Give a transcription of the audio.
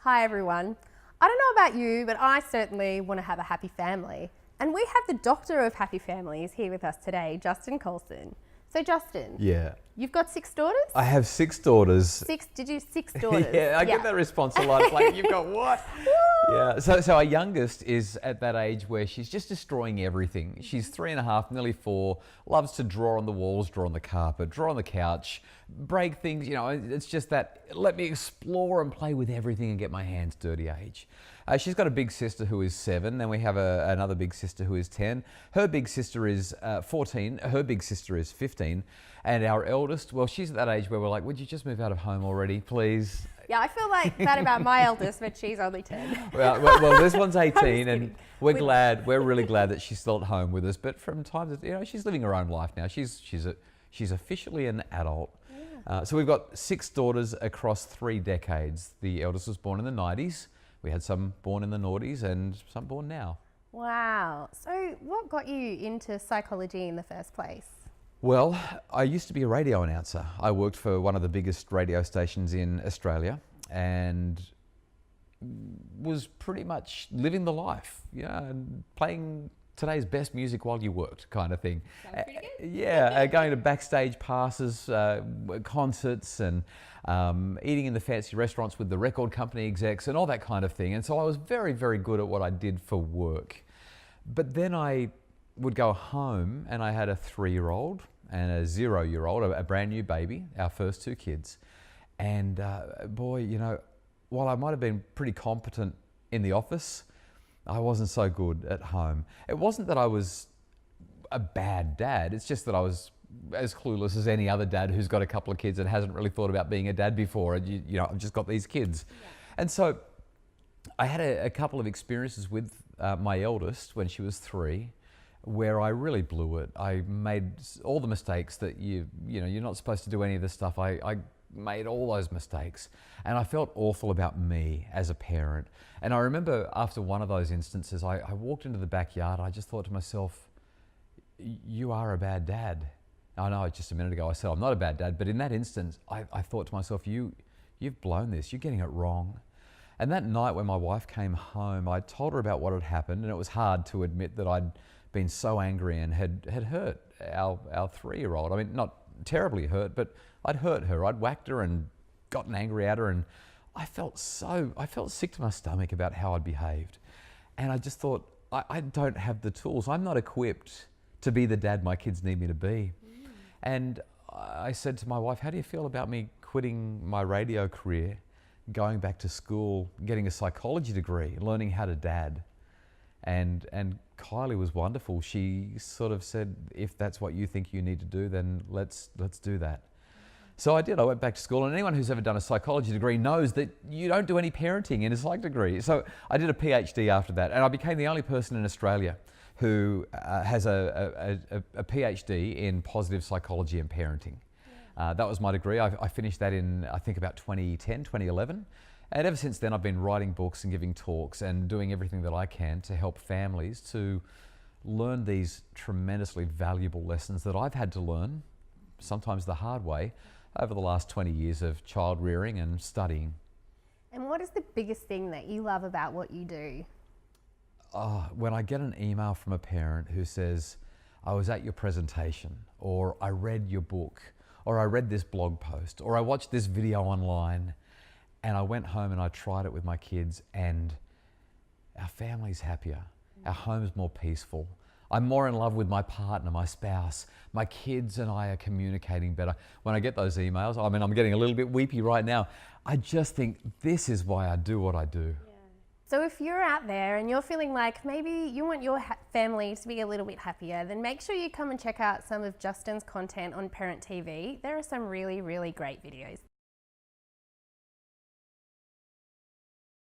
Hi everyone. I don't know about you, but I certainly want to have a happy family. And we have the doctor of happy families here with us today, Justin Coulson. So Justin, Yeah. you've got 6 daughters? I have 6 daughters. 6 daughters? Yeah, I get that response a lot. It's like, you've got what? Yeah, so our youngest is at that age where she's just destroying everything. She's 3.5, nearly 4, loves to draw on the walls, draw on the carpet, draw on the couch, break things, it's just that let me explore and play with everything and get my hands dirty age. She's got a big sister who is 7, then we have another big sister who is 10. Her big sister is 14, her big sister is 15, and our eldest, well, she's at that age where we're like, would you just move out of home already, please? Yeah, I feel like that about my eldest, but she's only 10. Well, this one's 18, and we're really glad that she's still at home with us. But from time to she's living her own life now. She's officially an adult. Yeah. So we've got 6 daughters across 3 decades. The eldest was born in the 90s. We had some born in the noughties and some born now. Wow. So what got you into psychology in the first place? Well, I used to be a radio announcer. I worked for one of the biggest radio stations in Australia and was pretty much living the life, and playing today's best music while you worked kind of thing. Sounds pretty good. Yeah, going to backstage passes, concerts and eating in the fancy restaurants with the record company execs and all that kind of thing. And so I was very, very good at what I did for work. But then I would go home and I had a 3-year-old and a 0-year-old, a brand new baby, our first 2 kids. And boy, while I might have been pretty competent in the office, I wasn't so good at home. It wasn't that I was a bad dad, it's just that I was as clueless as any other dad who's got a couple of kids and hasn't really thought about being a dad before. And I've just got these kids. Yeah. And so I had a couple of experiences with my eldest when she was 3, where I really blew it. I made all the mistakes that you're not supposed to do any of this stuff. I made all those mistakes and I felt awful about me as a parent. And I remember after one of those instances, I walked into the backyard. I just thought to myself, you are a bad dad. I know just a minute ago I said I'm not a bad dad, but in that instance, I thought to myself, you've blown this, you're getting it wrong. And that night when my wife came home, I told her about what had happened, and it was hard to admit that I'd been so angry and had hurt our 3-year-old. I mean, not terribly hurt, but I'd hurt her. I'd whacked her and gotten angry at her, and I felt sick to my stomach about how I'd behaved. And I just thought, I don't have the tools. I'm not equipped to be the dad my kids need me to be. And I said to my wife, how do you feel about me quitting my radio career, going back to school, getting a psychology degree, learning how to dad? And Kylie was wonderful. She sort of said, if that's what you think you need to do, then let's do that. So I did. I went back to school, and anyone who's ever done a psychology degree knows that you don't do any parenting in a psych degree. So I did a PhD after that, and I became the only person in Australia who has a PhD in positive psychology and parenting. Yeah. That was my degree. I finished that in, I think, about 2010, 2011. And ever since then, I've been writing books and giving talks and doing everything that I can to help families to learn these tremendously valuable lessons that I've had to learn, sometimes the hard way, over the last 20 years of child rearing and studying. And what is the biggest thing that you love about what you do? When I get an email from a parent who says, I was at your presentation, or I read your book, or I read this blog post, or I watched this video online, and I went home and I tried it with my kids, and our family's happier, our home's more peaceful. I'm more in love with my partner, my spouse. My kids and I are communicating better. When I get those emails, I mean, I'm getting a little bit weepy right now. I just think this is why I do what I do. Yeah. So if you're out there and you're feeling like maybe you want your family to be a little bit happier, then make sure you come and check out some of Justin's content on ParentTV. There are some really, really great videos there.